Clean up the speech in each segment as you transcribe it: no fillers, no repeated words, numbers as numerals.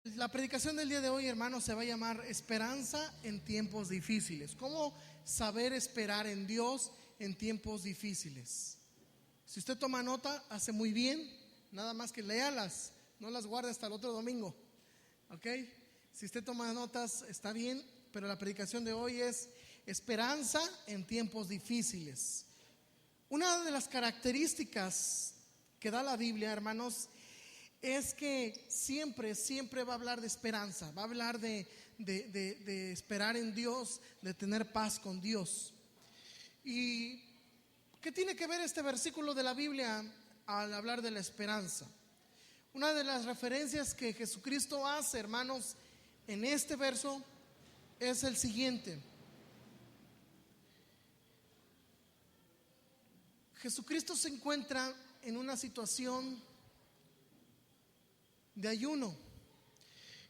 La predicación del día de hoy, hermanos, se va a llamar Esperanza en tiempos difíciles. ¿Cómo saber esperar en Dios en tiempos difíciles? Si usted toma nota, hace muy bien. Nada más que léalas, no las guarde hasta el otro domingo. ¿Ok? Si usted toma notas, está bien. Pero la predicación de hoy es Esperanza en tiempos difíciles. Una de las características que da la Biblia, hermanos, es que siempre va a hablar de esperanza, va a hablar de esperar en Dios, de tener paz con Dios. ¿Y qué tiene que ver este versículo de la Biblia al hablar de la esperanza? Una de las referencias que Jesucristo hace, hermanos, en este verso es el siguiente. Jesucristo se encuentra en una situación de ayuno.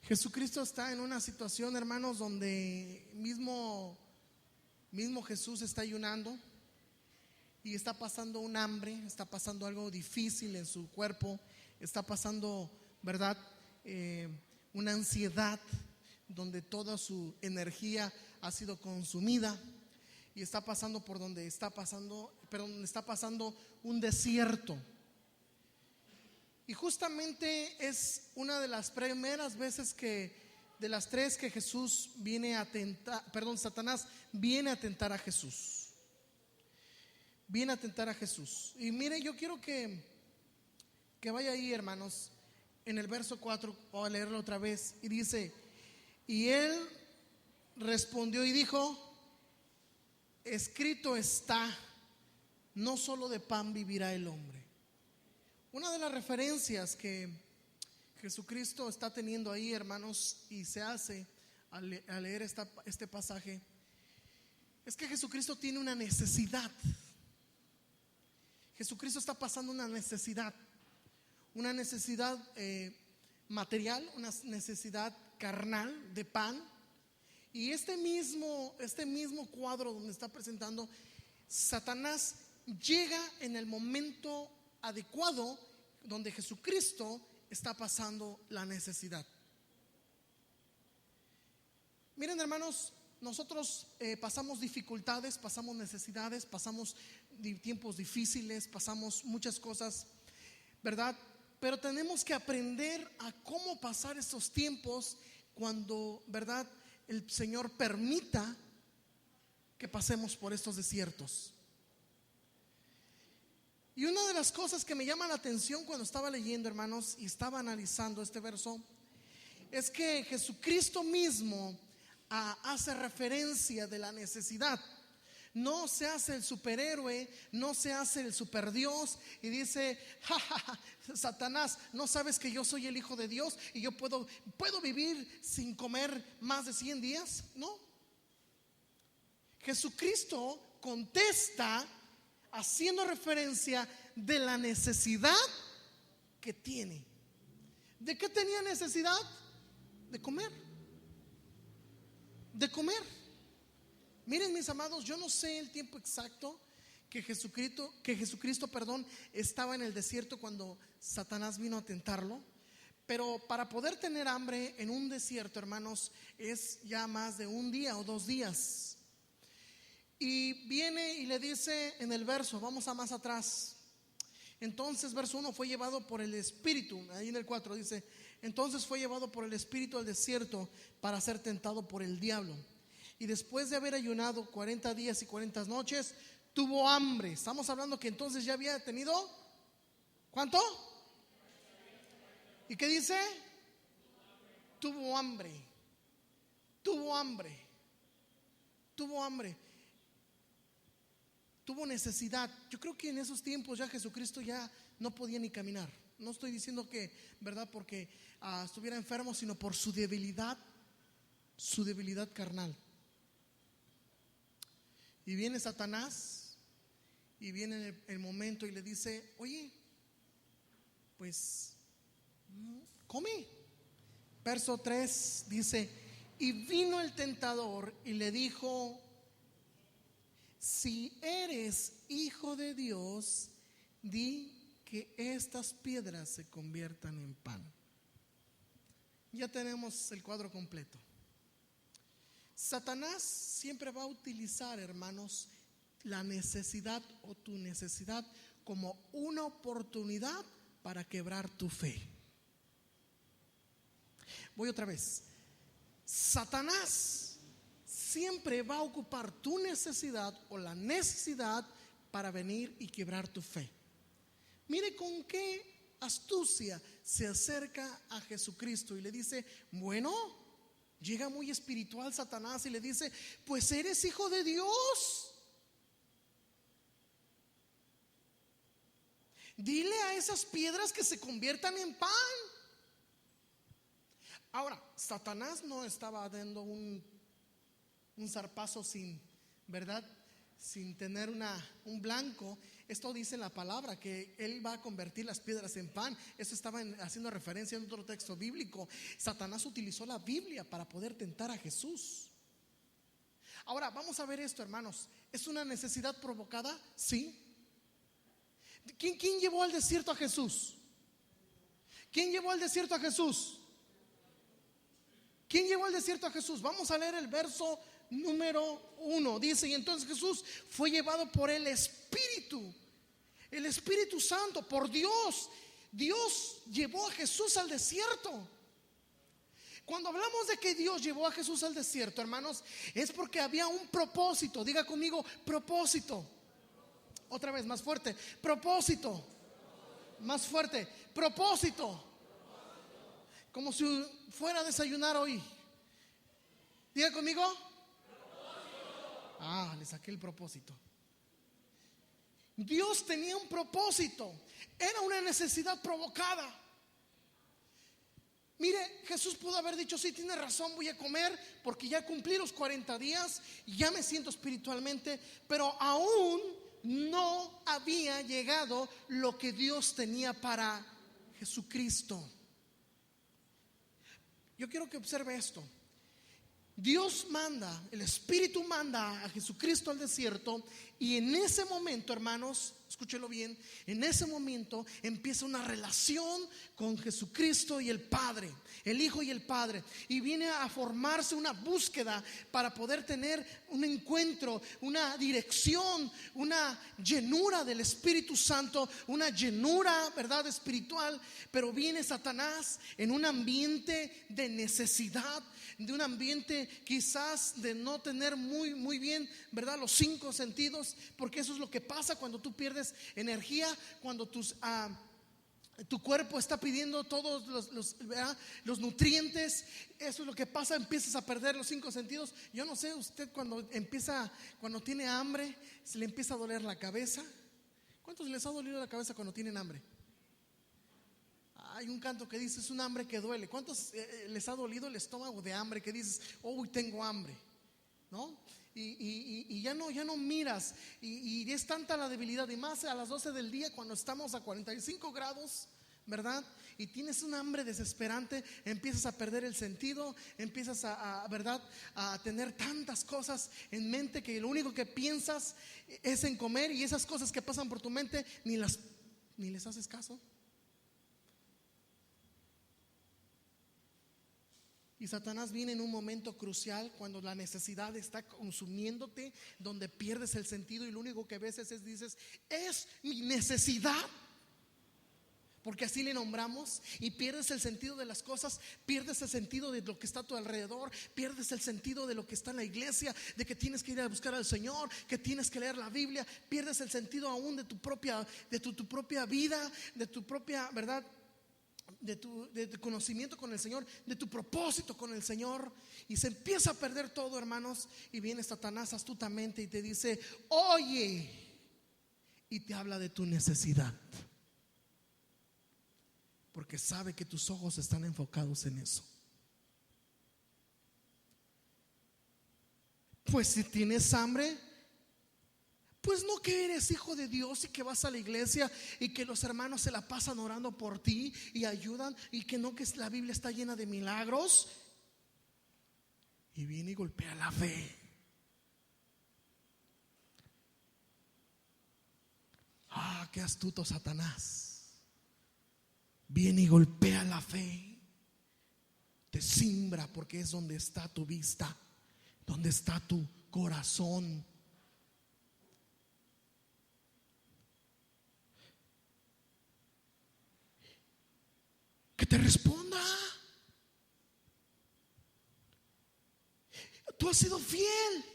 Jesucristo está en una situación, hermanos, donde mismo Jesús está ayunando y está pasando un hambre, está pasando algo difícil en su cuerpo, está pasando, ¿verdad? Una ansiedad donde toda su energía ha sido consumida y está pasando por donde está pasando un desierto. Y justamente es una de las primeras veces de las tres que Jesús viene a tentar, Satanás viene a tentar a Jesús. Viene a tentar a Jesús. Y mire, yo quiero que vaya ahí, hermanos, en el verso 4, voy a leerlo otra vez, y dice: y él respondió y dijo: escrito está, no solo de pan vivirá el hombre. Una de las referencias que Jesucristo está teniendo ahí, hermanos, y se hace al leer este pasaje, es que Jesucristo tiene una necesidad. Jesucristo está pasando una necesidad material, una necesidad carnal de pan. Y este mismo cuadro donde está presentando, Satanás llega en el momento adecuado donde Jesucristo está pasando la necesidad. Miren, hermanos, nosotros pasamos dificultades, pasamos necesidades, pasamos tiempos difíciles, pasamos muchas cosas, ¿verdad? Pero tenemos que aprender a cómo pasar estos tiempos cuando, ¿verdad?, el Señor permita que pasemos por estos desiertos. Y una de las cosas que me llama la atención cuando estaba leyendo, hermanos, y estaba analizando este verso, es que Jesucristo mismo hace referencia de la necesidad. No se hace el superhéroe, no se hace el superdios y dice: ja, ja, ja, Satanás, ¿no sabes que yo soy el Hijo de Dios y yo puedo vivir sin comer más de 100 días? No. Jesucristo contesta haciendo referencia de la necesidad que tiene. ¿De qué tenía necesidad? De comer. De comer. Miren, mis amados, yo no sé el tiempo exacto que Jesucristo, estaba en el desierto cuando Satanás vino a tentarlo. Pero para poder tener hambre en un desierto, hermanos, es ya más de un día o 2 días. Y viene y le dice en el verso, vamos a más atrás. Entonces, verso 1, fue llevado por el Espíritu. Ahí en el 4 dice: entonces fue llevado por el Espíritu al desierto para ser tentado por el diablo. Y después de haber ayunado 40 días y 40 noches, tuvo hambre. Estamos hablando que entonces ya había tenido, ¿cuánto? ¿Y qué dice? Tuvo hambre. Tuvo hambre. Tuvo hambre. Tuvo necesidad. Yo creo que en esos tiempos ya Jesucristo ya no podía ni caminar. No estoy diciendo que, ¿verdad?, porque estuviera enfermo, sino por su debilidad carnal. Y viene Satanás y viene el momento y le dice: oye, pues come. Verso 3 dice: y vino el tentador y le dijo: si eres Hijo de Dios, di que estas piedras se conviertan en pan. ya tenemos el cuadro completo. Satanás siempre va a utilizar, hermanos, la necesidad o tu necesidad como una oportunidad para quebrar tu fe. Voy otra vez. Satanás siempre va a ocupar tu necesidad o la necesidad para venir y quebrar tu fe. Mire con qué astucia se acerca a Jesucristo y le dice, bueno, llega muy espiritual Satanás y le dice, pues eres hijo de Dios. Dile a esas piedras que se conviertan en pan. Ahora, Satanás no estaba dando un zarpazo sin, ¿verdad? Sin tener un blanco. Esto dice en la palabra que él va a convertir las piedras en pan. Eso estaba haciendo referencia en otro texto bíblico. Satanás utilizó la Biblia para poder tentar a Jesús. Ahora, vamos a ver esto, hermanos. ¿Es una necesidad provocada? Sí. ¿Quién llevó al desierto a Jesús? ¿Quién llevó al desierto a Jesús? ¿Quién llevó al desierto a Jesús? Vamos a leer el verso número 1. Dice, y entonces Jesús fue llevado por el Espíritu Santo, por Dios. Dios llevó a Jesús al desierto. Cuando hablamos de que Dios llevó a Jesús al desierto, hermanos, es porque había un propósito. Diga conmigo, propósito. Otra vez, más fuerte, propósito. Más fuerte, propósito. Como si fuera a desayunar hoy. Diga conmigo. Le saqué el propósito. Dios tenía un propósito. Era una necesidad provocada. Mire, Jesús pudo haber dicho, sí, tiene razón, voy a comer porque ya cumplí los 40 días y ya me siento espiritualmente, pero aún no había llegado lo que Dios tenía para Jesucristo. Yo quiero que observe esto. Dios manda, el Espíritu manda a Jesucristo al desierto, y en ese momento, hermanos, escúchelo bien, en ese momento empieza una relación con Jesucristo y el Padre, el Hijo y el Padre, y viene a formarse una búsqueda para poder tener un encuentro, una dirección, una llenura del Espíritu Santo, una llenura, ¿verdad?, espiritual. Pero viene Satanás en un ambiente de necesidad, de un ambiente quizás de no tener muy bien, ¿verdad?, los 5 sentidos, porque eso es lo que pasa cuando tú pierdes energía, cuando tu cuerpo está pidiendo todos los nutrientes. Eso es lo que pasa, empiezas a perder los 5 sentidos. Yo no sé, usted cuando tiene hambre, se le empieza a doler la cabeza. ¿Cuántos les ha dolido la cabeza cuando tienen hambre? Hay un canto que dice, es un hambre que duele. ¿Cuántos les ha dolido el estómago de hambre? Que dices, hoy tengo hambre, ¿no? Y ya no miras, y es tanta la debilidad, y más a las 12 del día cuando estamos a 45 grados, ¿verdad? Y tienes un hambre desesperante, empiezas a perder el sentido, empiezas ¿verdad?, a tener tantas cosas en mente que lo único que piensas es en comer, y esas cosas que pasan por tu mente ni les haces caso. Y Satanás viene en un momento crucial cuando la necesidad está consumiéndote, donde pierdes el sentido y lo único que ves dices, es mi necesidad. Porque así le nombramos, y pierdes el sentido de las cosas, pierdes el sentido de lo que está a tu alrededor, pierdes el sentido de lo que está en la iglesia, de que tienes que ir a buscar al Señor, que tienes que leer la Biblia, pierdes el sentido aún de tu propia vida, de tu propia, ¿verdad?, de tu conocimiento con el Señor, de tu propósito con el Señor, y se empieza a perder todo, hermanos. Y viene Satanás astutamente y te dice, oye, y te habla de tu necesidad, porque sabe que tus ojos están enfocados en eso. Pues si tienes hambre, pues no que eres hijo de Dios y que vas a la iglesia y que los hermanos se la pasan orando por ti y ayudan, y que no, que la Biblia está llena de milagros. Y viene y golpea la fe. Qué astuto Satanás. Viene y golpea la fe. te simbra, porque es donde está tu vista, donde está tu corazón. Que te responda. Tú has sido fiel.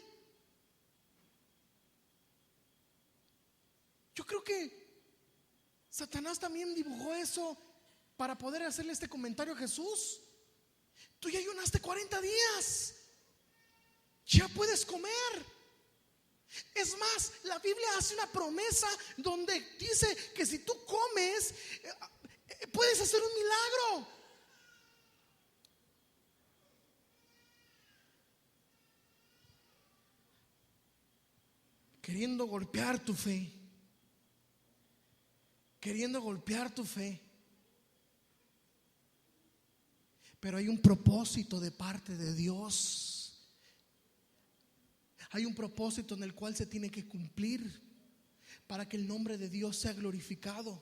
Yo creo que Satanás también dibujó eso para poder hacerle este comentario a Jesús. Tú ya ayunaste 40 días, ya puedes comer. Es más, la Biblia hace una promesa donde dice que si tú comes, puedes hacer un milagro. Queriendo golpear tu fe, queriendo golpear tu fe. Pero hay un propósito de parte de Dios. Hay un propósito en el cual se tiene que cumplir para que el nombre de Dios sea glorificado.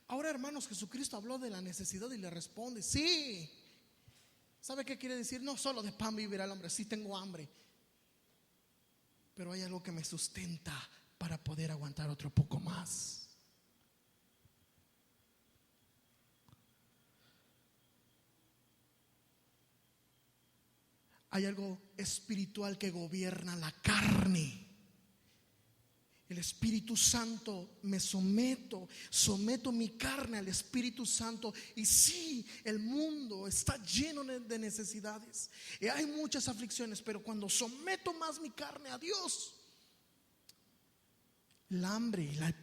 Ahora, hermanos, Jesucristo habló de la necesidad y le responde: sí. ¿Sabe qué quiere decir? No solo de pan vivirá el hombre. Sí, tengo hambre, pero hay algo que me sustenta para poder aguantar otro poco más. Hay algo espiritual que gobierna la carne. El Espíritu Santo, me someto mi carne al Espíritu Santo. Y sí, el mundo está lleno de necesidades y hay muchas aflicciones, pero cuando someto más mi carne a Dios, el hambre y la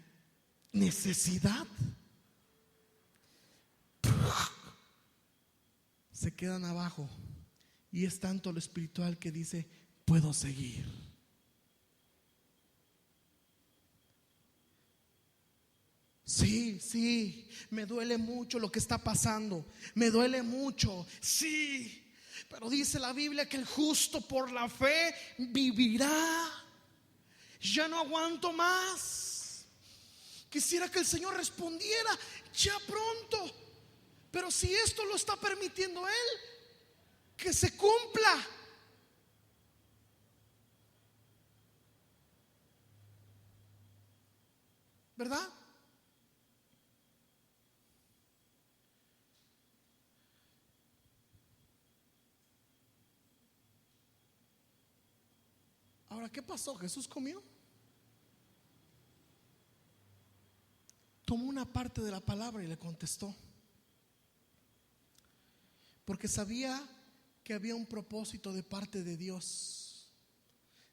necesidad se quedan abajo. Y es tanto lo espiritual que dice: puedo seguir. Sí, me duele mucho lo que está pasando, me duele mucho, sí, pero dice la Biblia que el justo por la fe vivirá. Ya no aguanto más. Quisiera que el Señor respondiera ya pronto, pero si esto lo está permitiendo Él, que se cumpla. ¿Verdad? Ahora, ¿qué pasó? Jesús comió. Tomó una parte de la palabra y le contestó, porque sabía que había un propósito de parte de Dios.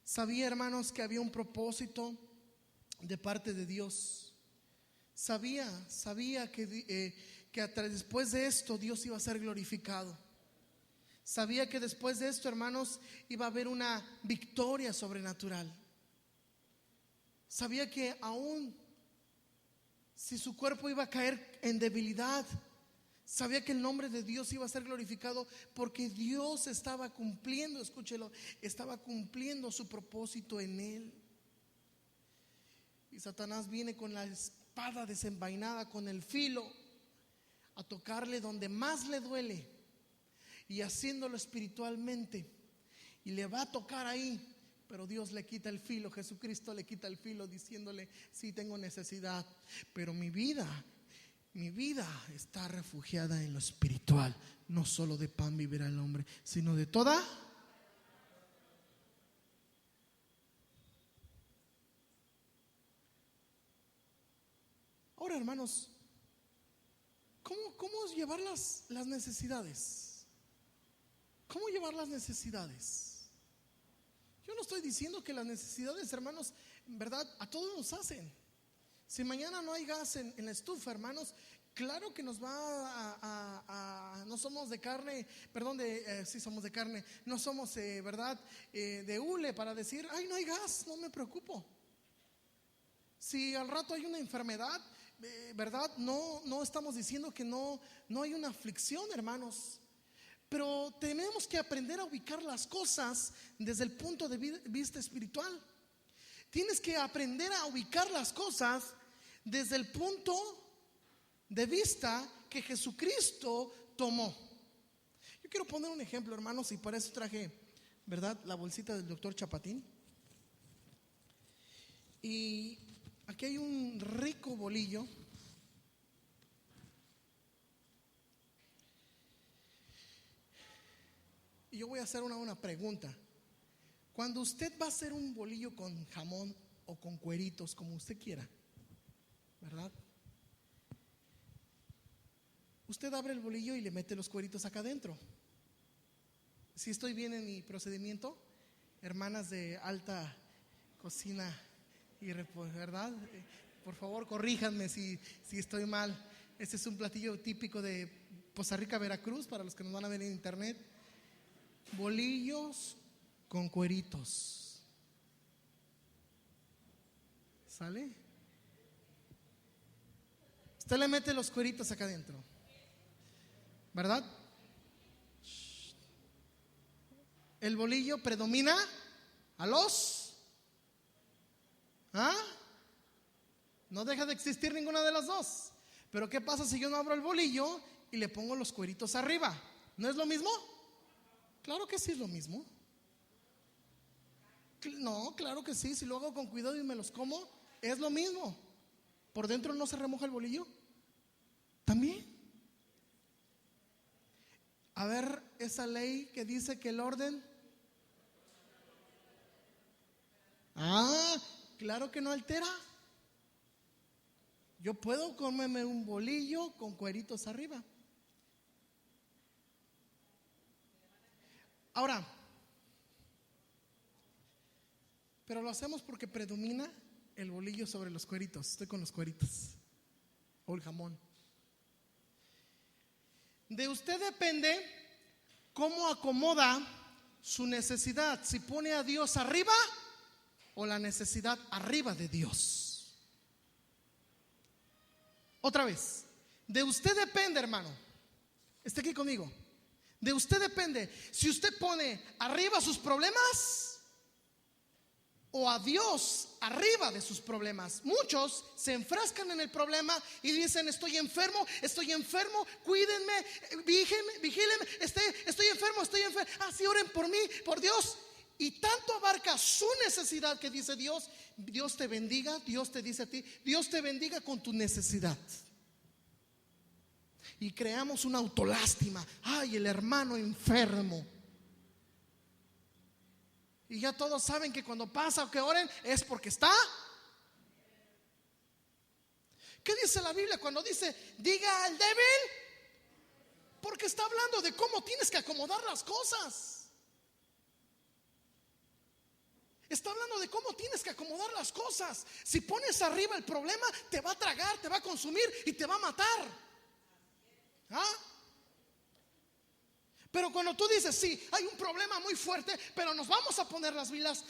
Sabía, hermanos, que había un propósito de parte de Dios. Sabía que después de esto Dios iba a ser glorificado. Sabía que después de esto, hermanos, iba a haber una victoria sobrenatural. Sabía que aún si su cuerpo iba a caer en debilidad, sabía que el nombre de Dios iba a ser glorificado, porque Dios estaba cumpliendo, escúchelo, estaba cumpliendo su propósito en él. Y Satanás viene con la espada desenvainada, con el filo, a tocarle donde más le duele y haciéndolo espiritualmente, y le va a tocar ahí. Pero Dios le quita el filo, Jesucristo le quita el filo, diciéndole: sí, tengo necesidad, pero mi vida está refugiada en lo espiritual. No solo de pan vivirá el hombre, sino de toda. Ahora, hermanos, ¿cómo llevar las necesidades? ¿Cómo llevar las necesidades? Yo no estoy diciendo que las necesidades, hermanos, en verdad, a todos nos hacen. Si mañana no hay gas en la estufa, hermanos, claro que nos va no somos de carne, perdón, sí somos de carne, no somos, ¿verdad? De hule para decir: ay, no hay gas, no me preocupo. Si al rato hay una enfermedad, ¿verdad? No estamos diciendo que no hay una aflicción, hermanos. Pero tenemos que aprender a ubicar las cosas desde el punto de vista espiritual. Tienes que aprender a ubicar las cosas desde el punto de vista que Jesucristo tomó. Yo quiero poner un ejemplo, hermanos, y para eso traje, ¿verdad?, la bolsita del doctor Chapatín. Y aquí hay un rico bolillo. Y yo voy a hacer una pregunta. Cuando usted va a hacer un bolillo con jamón o con cueritos, como usted quiera, ¿verdad? Usted abre el bolillo y le mete los cueritos acá adentro. Si estoy bien en mi procedimiento, hermanas de alta cocina y ¿verdad? Por favor, corríjanme si estoy mal. Este es un platillo típico de Poza Rica, Veracruz, para los que nos van a ver en internet. Bolillos con cueritos. ¿Sale? Usted le mete los cueritos acá adentro, ¿verdad? El bolillo predomina a los no deja de existir ninguna de las dos. Pero ¿qué pasa si yo no abro el bolillo y le pongo los cueritos arriba? ¿No es lo mismo? Claro que sí es lo mismo. No, claro que sí. Si lo hago con cuidado y me los como, es lo mismo. ¿Por dentro no se remoja el bolillo? También. A ver, esa ley que dice que el orden. Claro que no altera. Yo puedo comerme un bolillo con cueritos arriba. Ahora, pero lo hacemos porque predomina el bolillo sobre los cueritos. Estoy con los cueritos o el jamón. De usted depende cómo acomoda su necesidad, si pone a Dios arriba o la necesidad arriba de Dios. Otra vez, de usted depende, hermano. Esté aquí conmigo. De usted depende si usted pone arriba sus problemas o a Dios arriba de sus problemas. Muchos se enfrascan en el problema y dicen: estoy enfermo, cuídenme, vigílenme, estoy enfermo. Así oren por mí, por Dios. Y tanto abarca su necesidad que dice Dios te bendiga. Dios te dice a ti: Dios te bendiga con tu necesidad. Y creamos una autolástima. Ay, el hermano enfermo. Y ya todos saben que cuando pasa o que oren es porque está. ¿Qué dice la Biblia cuando dice diga al débil? Porque está hablando de cómo tienes que acomodar las cosas. Está hablando de cómo tienes que acomodar las cosas. Si pones arriba el problema, te va a tragar, te va a consumir y te va a matar. Pero cuando tú dices: sí, hay un problema muy fuerte, pero nos vamos a poner las pilas,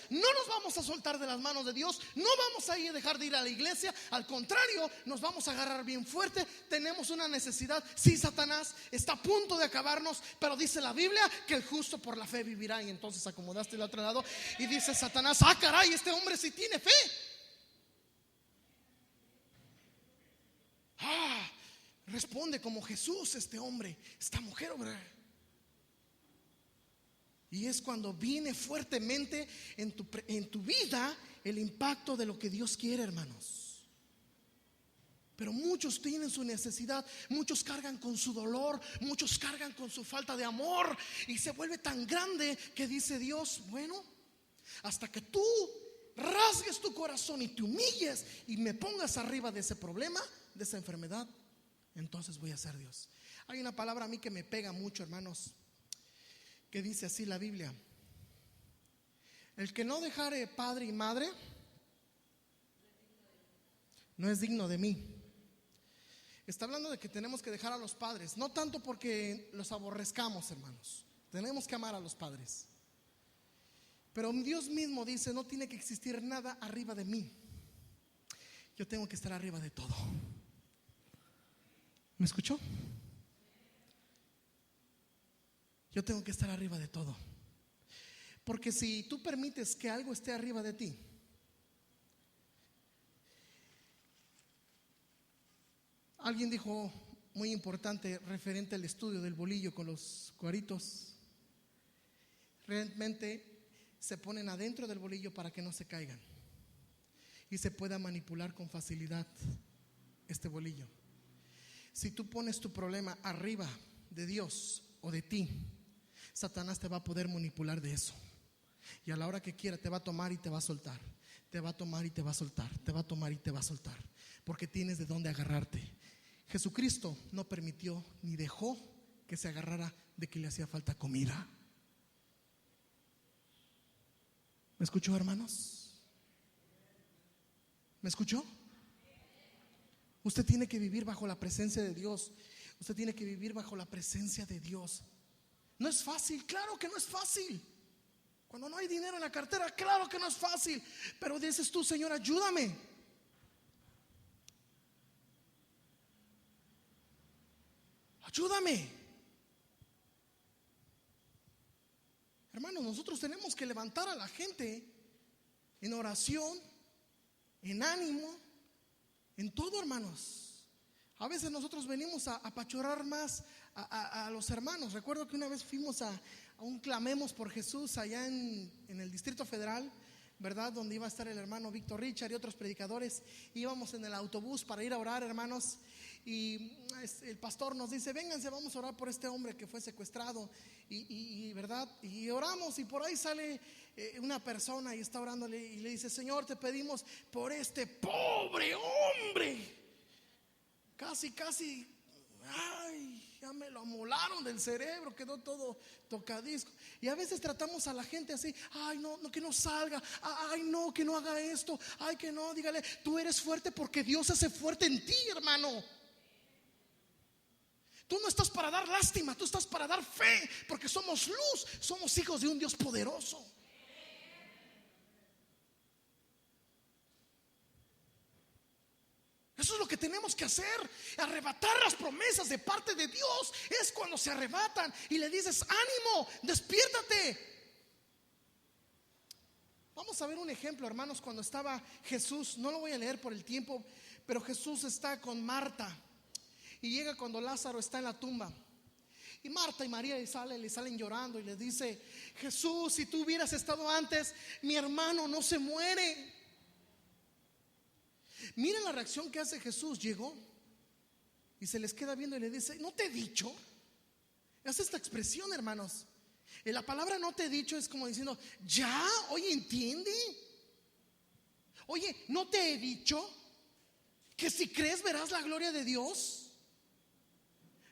no nos vamos a soltar de las manos de Dios, no vamos a dejar de ir a la iglesia, al contrario, nos vamos a agarrar bien fuerte. Tenemos una necesidad. Sí, Satanás está a punto de acabarnos, pero dice la Biblia que el justo por la fe vivirá. Y entonces acomodaste el otro lado y dice Satanás: caray, este hombre sí tiene fe. Responde como Jesús este hombre, esta mujer, ¿verdad? Y es cuando viene fuertemente en tu vida el impacto de lo que Dios quiere, hermanos. Pero muchos tienen su necesidad, muchos cargan con su dolor, muchos cargan con su falta de amor, y se vuelve tan grande que dice Dios: bueno, hasta que tú rasgues tu corazón y te humilles y me pongas arriba de ese problema, de esa enfermedad, entonces voy a ser Dios. Hay una palabra a mí que me pega mucho, hermanos, que dice así la Biblia: el que no dejare padre y madre no es digno de mí. Está hablando de que tenemos que dejar a los padres, no tanto porque los aborrezcamos, hermanos. Tenemos que amar a los padres, pero Dios mismo dice: no tiene que existir nada arriba de mí. Yo tengo que estar arriba de todo. ¿Me escuchó? Yo tengo que estar arriba de todo. Porque si tú permites que algo esté arriba de ti, alguien dijo muy importante referente al estudio del bolillo con los cuaritos. Realmente se ponen adentro del bolillo para que no se caigan y se pueda manipular con facilidad este bolillo. Si tú pones tu problema arriba de Dios o de ti, Satanás te va a poder manipular de eso. Y a la hora que quiera te va a tomar y te va a soltar. Te va a tomar y te va a soltar. Te va a tomar y te va a soltar. Porque tienes de dónde agarrarte. Jesucristo no permitió ni dejó que se agarrara de que le hacía falta comida. ¿Me escuchó, hermanos? ¿Me escuchó? Usted tiene que vivir bajo la presencia de Dios. Usted tiene que vivir bajo la presencia de Dios. No es fácil, claro que no es fácil. Cuando no hay dinero en la cartera, claro que no es fácil. Pero dices tú, Señor, ayúdame. Ayúdame. Hermanos, nosotros tenemos que levantar a la gente en oración, en ánimo, en todo, hermanos. A veces nosotros venimos a apachurrar más a los hermanos. Recuerdo que una vez fuimos a un clamemos por Jesús allá en el Distrito Federal, ¿verdad? Donde iba a estar el hermano Víctor Richard y otros predicadores. Íbamos en el autobús para ir a orar, hermanos. Y el pastor nos dice: vénganse, vamos a orar por este hombre que fue secuestrado. ¿Verdad? Y oramos, y por ahí sale una persona y está orándole y le dice: Señor, te pedimos por este pobre hombre. Casi, ay, ya me lo amolaron del cerebro, quedó todo tocadisco. Y a veces tratamos a la gente así: ay, no, que no salga, ay, no, que no haga esto, ay, que no, dígale, tú eres fuerte porque Dios hace fuerte en ti, hermano. Tú no estás para dar lástima, tú estás para dar fe, porque somos luz, somos hijos de un Dios poderoso. Eso es lo que tenemos que hacer. Arrebatar las promesas de parte de Dios es cuando se arrebatan y le dices: ánimo, despiértate. Vamos a ver un ejemplo, hermanos. Cuando estaba Jesús, no lo voy a leer por el tiempo, pero Jesús está con Marta y llega cuando Lázaro está en la tumba. Y Marta y María le salen llorando y le dice: Jesús, si tú hubieras estado antes, mi hermano no se muere. Miren la reacción que hace Jesús. Llegó y se les queda viendo y le dice: ¿no te he dicho? Hace esta expresión, hermanos. En la palabra "no te he dicho" es como diciendo: ya, oye, entiende. Oye, ¿no te he dicho que si crees verás la gloria de Dios?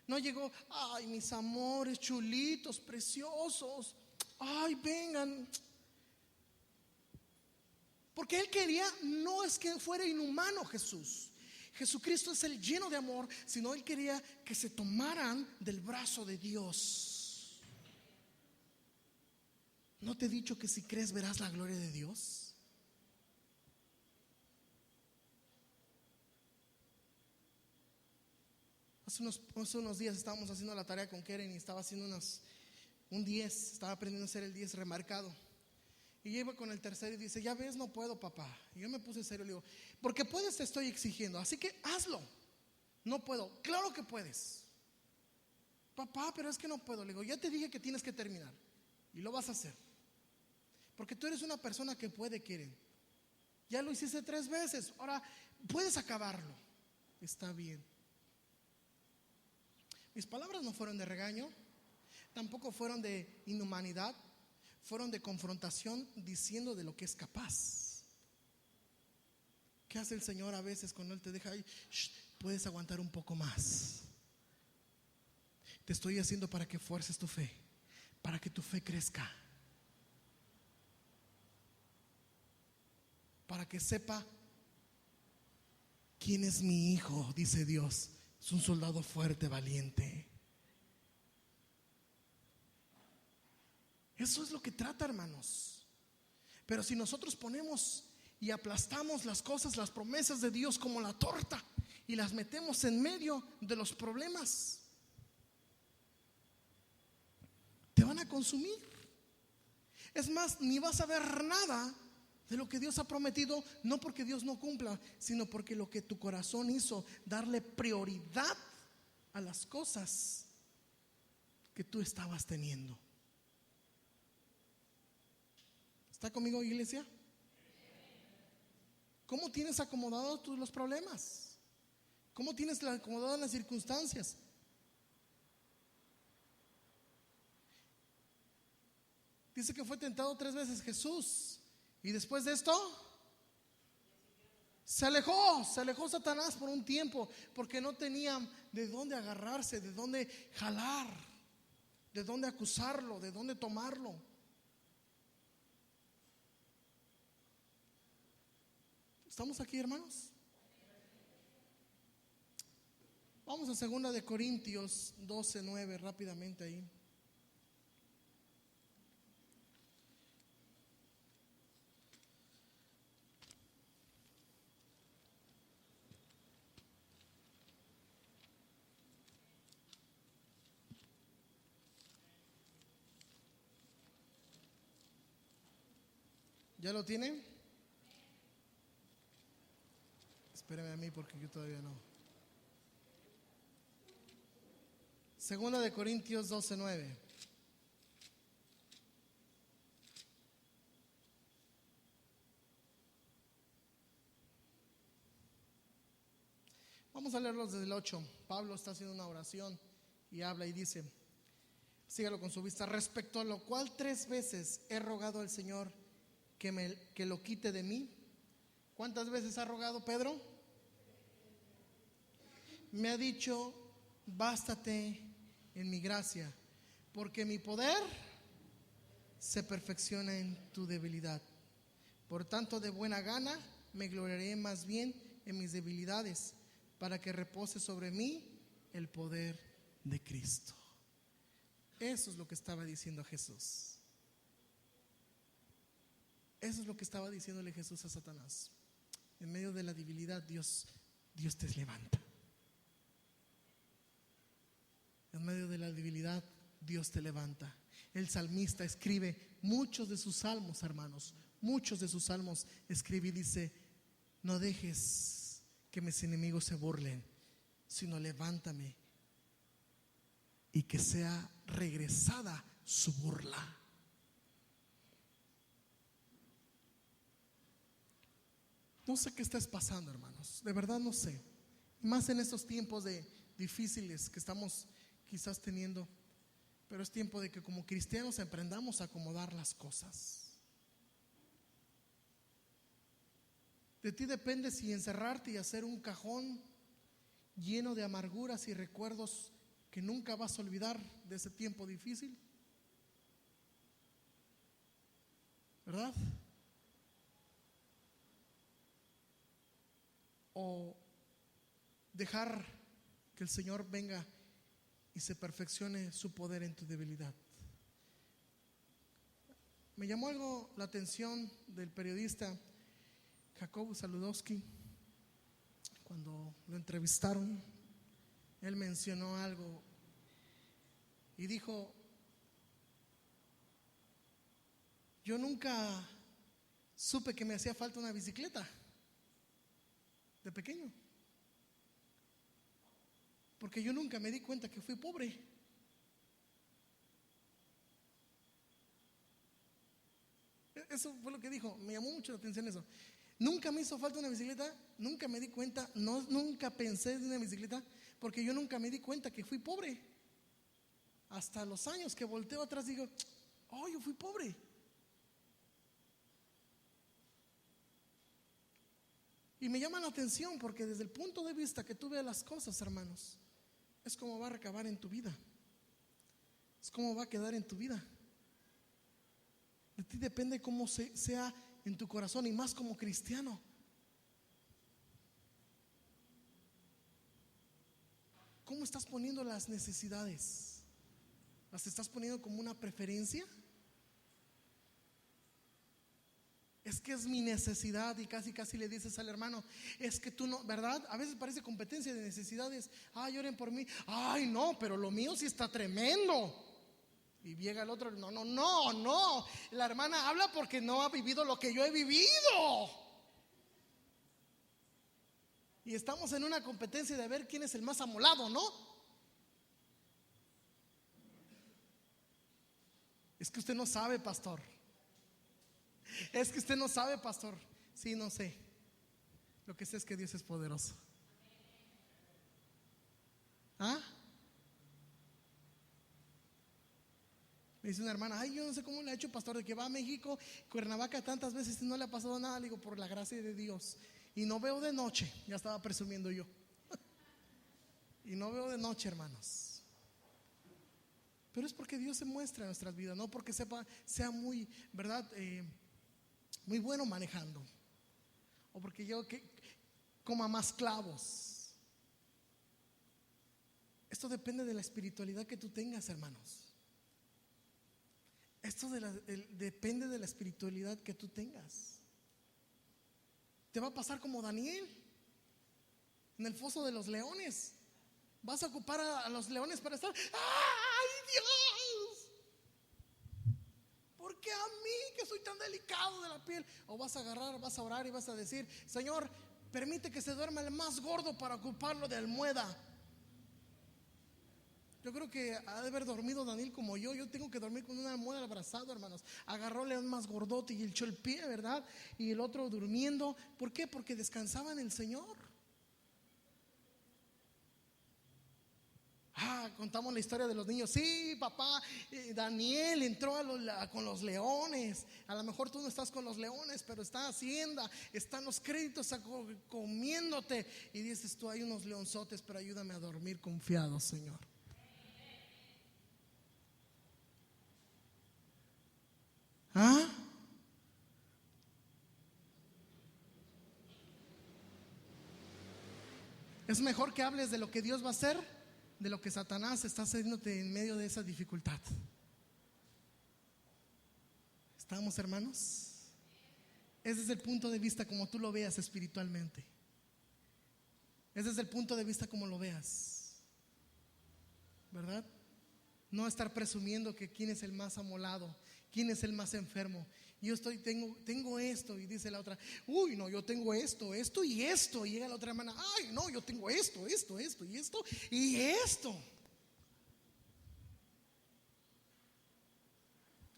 No llegó: ay, mis amores chulitos, preciosos, ay, vengan. Porque él quería, no es que fuera inhumano Jesús. Jesucristo es el lleno de amor, sino él quería que se tomaran del brazo de Dios. ¿No te he dicho que si crees verás la gloria de Dios? Hace unos días estábamos haciendo la tarea con Keren y estaba haciendo un 10, estaba aprendiendo a hacer el 10 remarcado. Y yo iba con el tercero y dice: ya ves, no puedo, papá. Y yo me puse serio y le digo: porque puedes, te estoy exigiendo, así que hazlo. No puedo. Claro que puedes, papá, pero es que no puedo. Le digo: ya te dije que tienes que terminar y lo vas a hacer, porque tú eres una persona que puede, Keren. Ya lo hiciste 3 veces, ahora puedes acabarlo. Está bien. Mis palabras no fueron de regaño, tampoco fueron de inhumanidad. Fueron de confrontación, diciendo de lo que es capaz. ¿Qué hace el Señor a veces cuando Él te deja ahí? Puedes aguantar un poco más. Te estoy haciendo para que fuerces tu fe, para que tu fe crezca, para que sepa quién es mi hijo, dice Dios. Es un soldado fuerte, valiente. Eso es lo que trata, hermanos. Pero si nosotros ponemos y aplastamos las cosas, las promesas de Dios como la torta, y las metemos en medio de los problemas, te van a consumir. Es más, ni vas a ver nada de lo que Dios ha prometido, no porque Dios no cumpla, sino porque lo que tu corazón hizo, darle prioridad a las cosas que tú estabas teniendo. ¿Está conmigo, iglesia? ¿Cómo tienes acomodados tú los problemas? ¿Cómo tienes acomodadas las circunstancias? Dice que fue tentado 3 veces Jesús, y después de esto se alejó Satanás por un tiempo, porque no tenía de dónde agarrarse, de dónde jalar, de dónde acusarlo, de dónde tomarlo. ¿Estamos aquí, hermanos? Vamos a 2 de Corintios 12:9 rápidamente ahí. ¿Ya lo tienen? Espérame a mí porque yo todavía no. 2 de Corintios 12:9. Vamos a leerlos desde el 8. Pablo está haciendo una oración y habla y dice, sígalo con su vista: respecto a lo cual 3 veces he rogado al Señor que lo quite de mí. ¿Cuántas veces ha rogado Pedro? Me ha dicho, bástate en mi gracia, porque mi poder se perfecciona en tu debilidad. Por tanto, de buena gana me gloriaré más bien en mis debilidades, para que repose sobre mí el poder de Cristo. Eso es lo que estaba diciendo Jesús. Eso es lo que estaba diciéndole Jesús a Satanás. En medio de la debilidad, Dios te levanta. En medio de la debilidad, Dios te levanta. El salmista escribe muchos de sus salmos, hermanos. Muchos de sus salmos escribe y dice: no dejes que mis enemigos se burlen, sino levántame y que sea regresada su burla. No sé qué estás pasando, hermanos. De verdad no sé. Más en estos tiempos difíciles que estamos quizás teniendo. Pero es tiempo de que como cristianos emprendamos a acomodar las cosas. De ti depende si encerrarte y hacer un cajón lleno de amarguras y recuerdos que nunca vas a olvidar de ese tiempo difícil, ¿verdad? O dejar que el Señor venga y se perfeccione su poder en tu debilidad. Me llamó algo la atención del periodista Jacob Saludowski. Cuando lo entrevistaron, él mencionó algo y dijo: yo nunca supe que me hacía falta una bicicleta de pequeño, porque yo nunca me di cuenta que fui pobre. Eso fue lo que dijo. Me llamó mucho la atención eso. Nunca me hizo falta una bicicleta, nunca me di cuenta, nunca pensé en una bicicleta, porque yo nunca me di cuenta que fui pobre. Hasta los años que volteo atrás digo: oh, yo fui pobre. Y me llama la atención porque desde el punto de vista que tú veas las cosas, hermanos, es como va a recabar en tu vida. Es como va a quedar en tu vida. De ti depende cómo sea en tu corazón, y más como cristiano. ¿Cómo estás poniendo las necesidades? ¿Las estás poniendo como una preferencia? Es que es mi necesidad, y casi le dices al hermano: es que tú no, ¿verdad? A veces parece competencia de necesidades. Ay, oren por mí. Ay, no, pero lo mío sí está tremendo. Y llega el otro: no. La hermana habla porque no ha vivido lo que yo he vivido. Y estamos en una competencia de ver quién es el más amolado, ¿no? Es que usted no sabe, pastor. Es que usted no sabe, pastor. Sí, no sé. Lo que sé es que Dios es poderoso. ¿Ah? Me dice una hermana, ay, yo no sé cómo le ha hecho, pastor, de que va a México, Cuernavaca tantas veces y no le ha pasado nada. Le digo, por la gracia de Dios. Y no veo de noche, ya estaba presumiendo yo. Y no veo de noche, hermanos. Pero es porque Dios se muestra en nuestras vidas, no porque sea muy, ¿verdad? Muy bueno manejando. O porque yo coma más clavos. Esto depende de la espiritualidad que tú tengas, hermanos. Esto depende de la espiritualidad que tú tengas. Te va a pasar como Daniel en el foso de los leones. Vas a ocupar a los leones para estar, ¡ay, Dios! ¿Por qué a mí que soy tan delicado de la piel? O vas a agarrar, vas a orar y vas a decir, Señor, permite que se duerma el más gordo para ocuparlo de almohada. Yo creo que ha de haber dormido Daniel como yo. Yo tengo que dormir con una almohada abrazado, hermanos. Agarró el león más gordote y echó el pie, ¿verdad? Y el otro durmiendo. ¿Por qué? Porque descansaba en el Señor. Contamos la historia de los niños. Sí, papá, Daniel entró con los leones. A lo mejor tú no estás con los leones, pero está Hacienda, están los créditos comiéndote. Y dices tú, hay unos leonzotes, pero ayúdame a dormir confiado, Señor. Es mejor que hables de lo que Dios va a hacer, de lo que Satanás está haciéndote en medio de esa dificultad. ¿Estamos, hermanos? Ese es el punto de vista como tú lo veas espiritualmente. Ese es el punto de vista como lo veas, ¿verdad? No estar presumiendo que quién es el más amolado, quién es el más enfermo. Yo tengo esto, y dice la otra, uy, no, yo tengo esto y esto. Y llega la otra hermana, ay, no, yo tengo esto y esto y esto.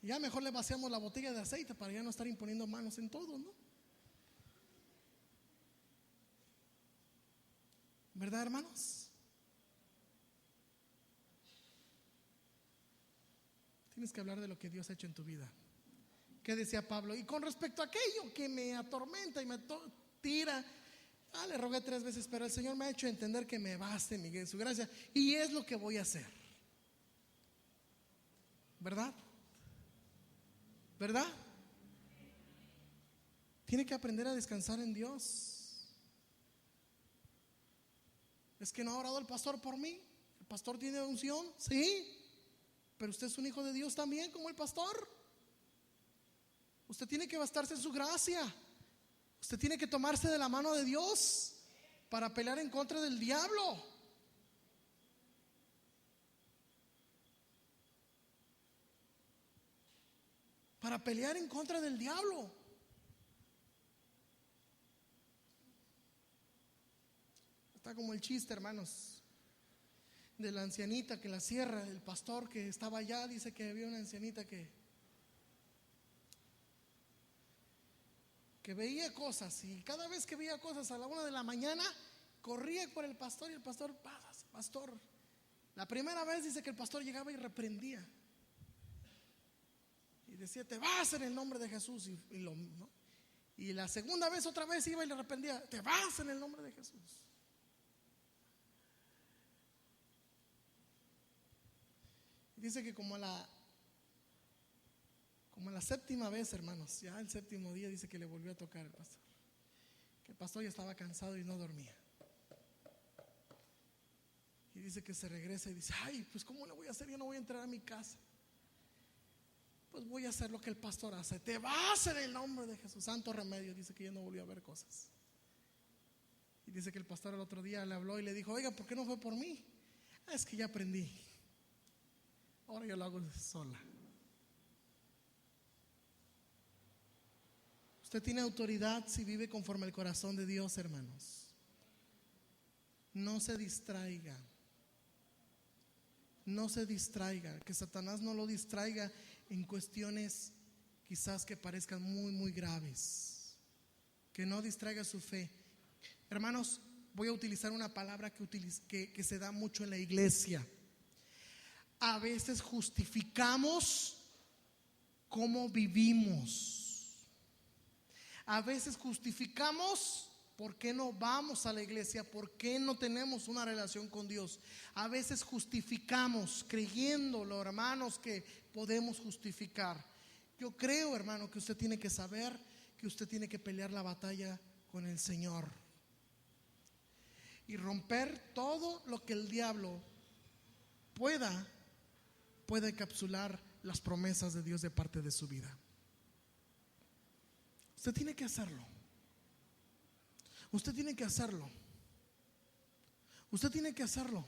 Y ya mejor le vaciamos la botella de aceite para ya no estar imponiendo manos en todo, ¿no? ¿Verdad, hermanos? Tienes que hablar de lo que Dios ha hecho en tu vida. ¿Qué decía Pablo? Y con respecto a aquello que me atormenta y me tira, le rogué 3 veces, pero el Señor me ha hecho entender que me baste en su gracia, y es lo que voy a hacer. ¿Verdad? ¿Verdad? Tiene que aprender a descansar en Dios. Es que no ha orado el pastor por mí. El pastor tiene unción, sí, pero usted es un hijo de Dios también, como el pastor. Usted tiene que bastarse en su gracia. Usted tiene que tomarse de la mano de Dios para pelear en contra del diablo. Para pelear en contra del diablo. Está como el chiste, hermanos, de la ancianita que la sierra. El pastor que estaba allá dice que había una ancianita que veía cosas, y cada vez que veía cosas a la 1 de la mañana corría por el pastor, y el pastor, pastor. La primera vez dice que el pastor llegaba y reprendía y decía, te vas en el nombre de Jesús, ¿no? Y la segunda vez otra vez iba y le reprendía, te vas en el nombre de Jesús. Dice que como a la 7ª vez, hermanos, ya el 7º día, dice que le volvió a tocar el pastor, que el pastor ya estaba cansado y no dormía. Y dice que se regresa y dice, ay, pues ¿cómo le voy a hacer? Yo no voy a entrar a mi casa. Pues voy a hacer lo que el pastor hace, te vas en el nombre de Jesús. Santo remedio. Dice que ya no volvió a ver cosas. Y dice que el pastor el otro día le habló y le dijo, oiga, ¿por qué no fue por mí? Es que ya aprendí, ahora yo lo hago sola. Usted tiene autoridad si vive conforme al corazón de Dios, hermanos. No se distraiga. No se distraiga, que Satanás no lo distraiga en cuestiones quizás que parezcan muy, muy graves. Que no distraiga su fe. Hermanos, voy a utilizar una palabra que se da mucho en la iglesia. A veces justificamos cómo vivimos. A veces justificamos por qué no vamos a la iglesia, por qué no tenemos una relación con Dios. A veces justificamos creyéndolo, hermanos, que podemos justificar. Yo creo, hermano, que usted tiene que saber que usted tiene que pelear la batalla con el Señor y romper todo lo que el diablo pueda encapsular las promesas de Dios de parte de su vida. Usted tiene que hacerlo. Usted tiene que hacerlo. Usted tiene que hacerlo.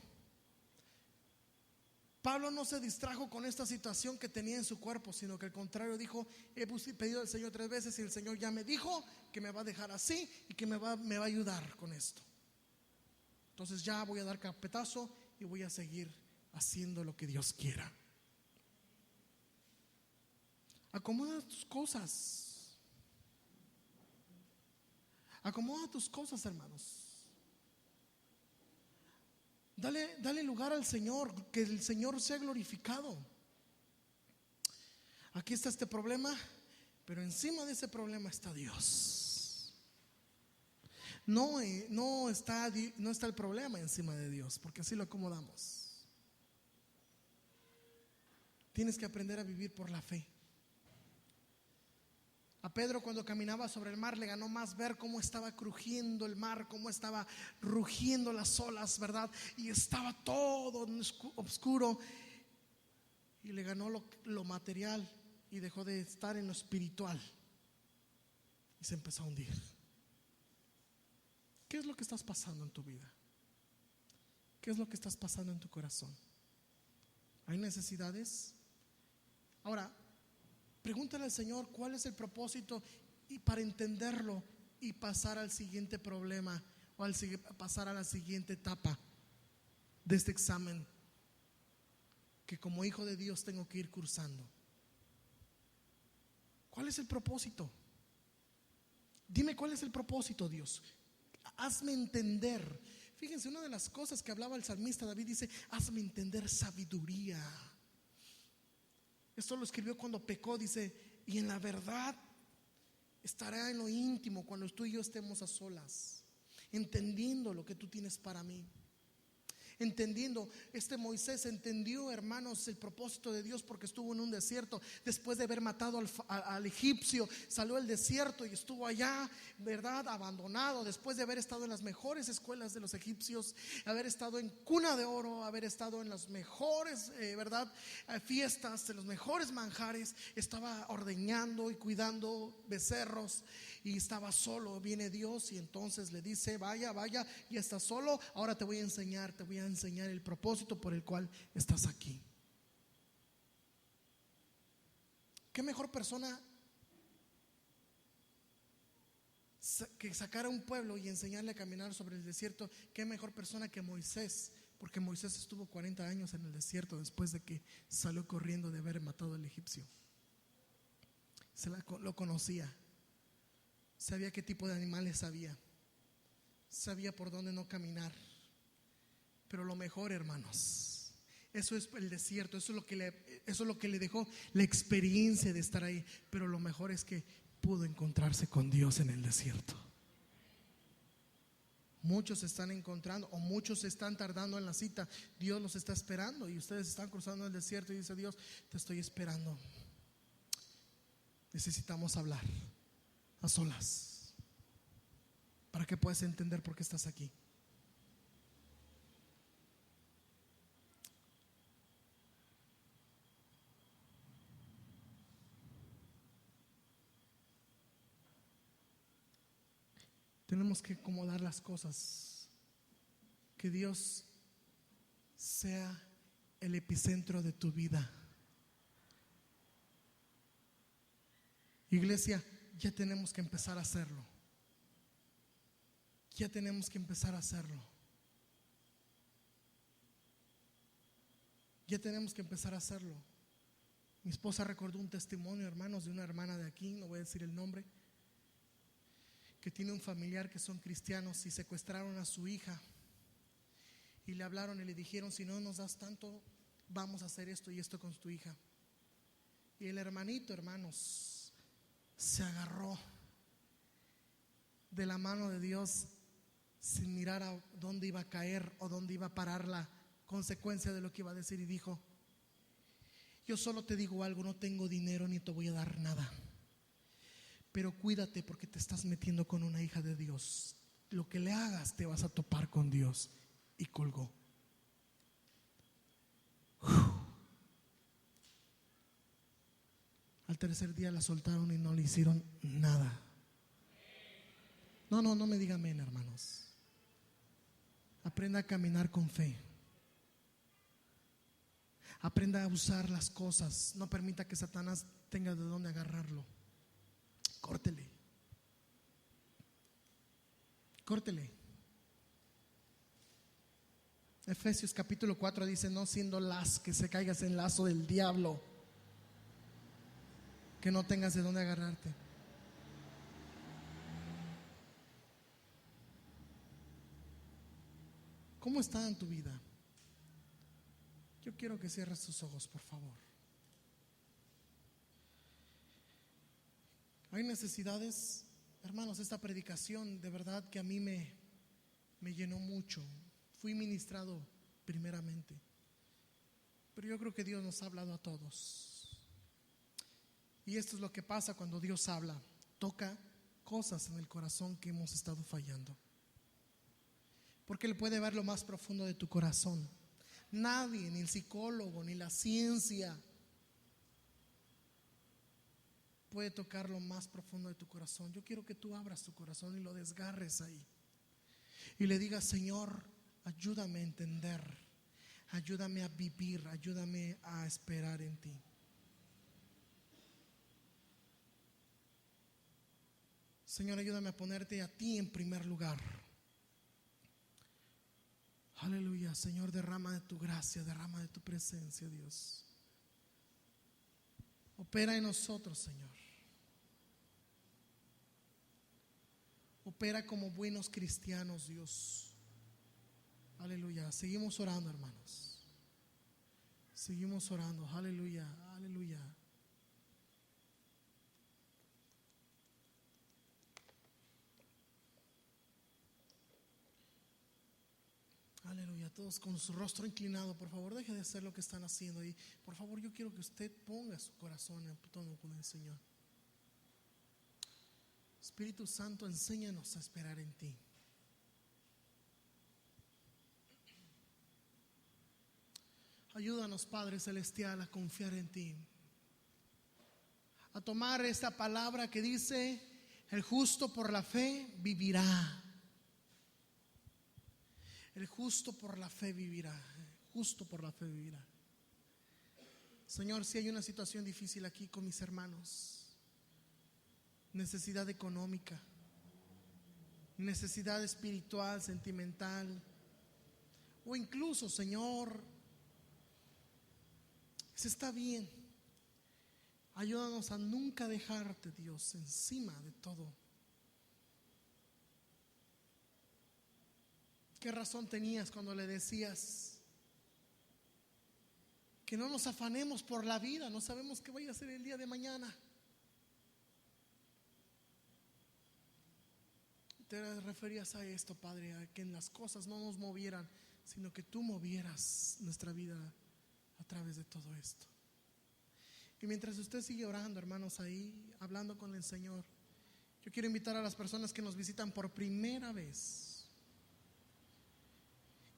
Pablo no se distrajo con esta situación que tenía en su cuerpo, sino que al contrario dijo: he pedido al Señor 3 veces y el Señor ya me dijo que me va a dejar así y que me va a ayudar con esto. Entonces ya voy a dar carpetazo y voy a seguir haciendo lo que Dios quiera. Acomoda tus cosas. Acomoda tus cosas, hermanos. Dale lugar al Señor, que el Señor sea glorificado. Aquí está este problema, pero encima de ese problema está Dios. No está el problema encima de Dios, porque así lo acomodamos. Tienes que aprender a vivir por la fe. A Pedro, cuando caminaba sobre el mar, le ganó más ver cómo estaba crujiendo el mar, cómo estaba rugiendo las olas, ¿verdad? Y estaba todo oscuro. Y le ganó lo material y dejó de estar en lo espiritual. Y se empezó a hundir. ¿Qué es lo que estás pasando en tu vida? ¿Qué es lo que estás pasando en tu corazón? ¿Hay necesidades? Ahora, pregúntale al Señor cuál es el propósito y para entenderlo y pasar al siguiente problema o pasar a la siguiente etapa de este examen que como hijo de Dios tengo que ir cursando. ¿Cuál es el propósito? Dime cuál es el propósito, Dios. Hazme entender. Fíjense, una de las cosas que hablaba el salmista David dice: hazme entender sabiduría. Esto lo escribió cuando pecó, dice: y en la verdad estará en lo íntimo cuando tú y yo estemos a solas, entendiendo lo que tú tienes para mí. Entendiendo, Moisés entendió, hermanos, el propósito de Dios, porque estuvo en un desierto. Después de haber matado al egipcio, salió al desierto y estuvo allá, ¿verdad? Abandonado, después de haber estado en las mejores escuelas de los egipcios, haber estado en cuna de oro, haber estado en las mejores, ¿verdad? Fiestas, de los mejores manjares. Estaba ordeñando y cuidando becerros y estaba solo. Viene Dios y entonces le dice: vaya, y estás solo, ahora te voy a enseñar el propósito por el cual estás aquí. ¿Qué mejor persona que sacar a un pueblo y enseñarle a caminar sobre el desierto? ¿Qué mejor persona que Moisés? Porque Moisés estuvo 40 años en el desierto después de que salió corriendo de haber matado al egipcio. Lo conocía, sabía qué tipo de animales había, sabía por dónde no caminar. Pero lo mejor, hermanos, eso es el desierto, eso es lo que le dejó la experiencia de estar ahí. Pero lo mejor es que pudo encontrarse con Dios en el desierto. Muchos se están encontrando, o muchos se están tardando en la cita. Dios los está esperando y ustedes están cruzando el desierto y dice Dios: te estoy esperando. Necesitamos hablar a solas para que puedas entender por qué estás aquí. Tenemos que acomodar las cosas, que Dios sea el epicentro de tu vida. Iglesia, ya tenemos que empezar a hacerlo. Ya tenemos que empezar a hacerlo. Ya tenemos que empezar a hacerlo. Mi esposa recordó un testimonio, hermanos, de una hermana de aquí, no voy a decir el nombre, que tiene un familiar que son cristianos y secuestraron a su hija. Y le hablaron y le dijeron: si no nos das tanto, vamos a hacer esto y esto con tu hija. Y el hermanito, hermanos, se agarró de la mano de Dios sin mirar a dónde iba a caer o dónde iba a parar la consecuencia de lo que iba a decir, y dijo: yo solo te digo algo, no tengo dinero ni te voy a dar nada, pero cuídate porque te estás metiendo con una hija de Dios. Lo que le hagas te vas a topar con Dios. Y colgó. Al tercer día la soltaron y no le hicieron nada. No me digan amén, hermanos. Aprenda a caminar con fe. Aprenda a usar las cosas. No permita que Satanás tenga de dónde agarrarlo. Córtele. Efesios capítulo 4 dice: no siendo las que se caigas en lazo del diablo, que no tengas de dónde agarrarte. ¿Cómo está en tu vida? Yo quiero que cierres tus ojos, por favor. Hay necesidades, hermanos. Esta predicación de verdad que a mí me llenó mucho. Fui ministrado primeramente, pero yo creo que Dios nos ha hablado a todos. Y esto es lo que pasa cuando Dios habla: toca cosas en el corazón que hemos estado fallando, porque Él puede ver lo más profundo de tu corazón. Nadie, ni el psicólogo, ni la ciencia, puede tocar lo más profundo de tu corazón. Yo quiero que tú abras tu corazón y lo desgarres ahí y le digas: Señor, ayúdame a entender, ayúdame a vivir, ayúdame a esperar en ti. Señor, ayúdame a ponerte a ti en primer lugar. Aleluya. Señor, derrama de tu gracia, derrama de tu presencia, Dios. Opera en nosotros, Señor. Opera como buenos cristianos, Dios. Aleluya. Seguimos orando, hermanos. Seguimos orando. Aleluya, aleluya. Aleluya. Todos con su rostro inclinado, por favor, deje de hacer lo que están haciendo ahí. Por favor, yo quiero que usted ponga su corazón en tono con el Señor. Espíritu Santo, enséñanos a esperar en ti. Ayúdanos, Padre Celestial, a confiar en ti, a tomar esta palabra que dice: el justo por la fe vivirá. El justo por la fe vivirá. Justo por la fe vivirá. Señor, si hay una situación difícil aquí con mis hermanos, necesidad económica, necesidad espiritual, sentimental, o incluso, Señor, eso está bien. Ayúdanos a nunca dejarte, Dios, encima de todo. ¿Qué razón tenías cuando le decías que no nos afanemos por la vida? No sabemos qué vaya a ser el día de mañana. Te referías a esto, Padre, a que en las cosas no nos movieran, sino que tú movieras nuestra vida a través de todo esto. Y mientras usted sigue orando, hermanos, ahí hablando con el Señor, yo quiero invitar a las personas que nos visitan por primera vez.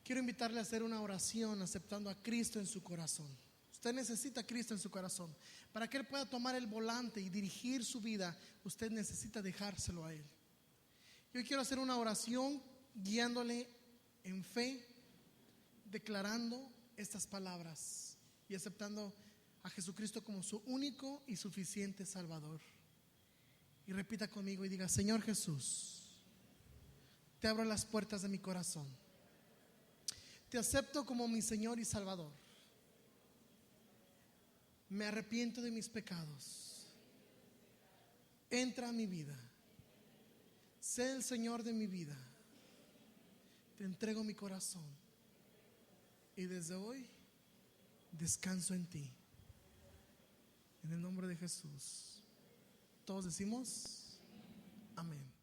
Quiero invitarle a hacer una oración aceptando a Cristo en su corazón. Usted necesita a Cristo en su corazón. Para que Él pueda tomar el volante y dirigir su vida, usted necesita dejárselo a Él. Yo quiero hacer una oración guiándole en fe, declarando estas palabras y aceptando a Jesucristo como su único y suficiente Salvador. Y repita conmigo y diga: Señor Jesús, te abro las puertas de mi corazón. Te acepto como mi Señor y Salvador. Me arrepiento de mis pecados. Entra a mi vida. Sé el Señor de mi vida. Te entrego mi corazón. Y desde hoy descanso en ti. En el nombre de Jesús. Todos decimos amén.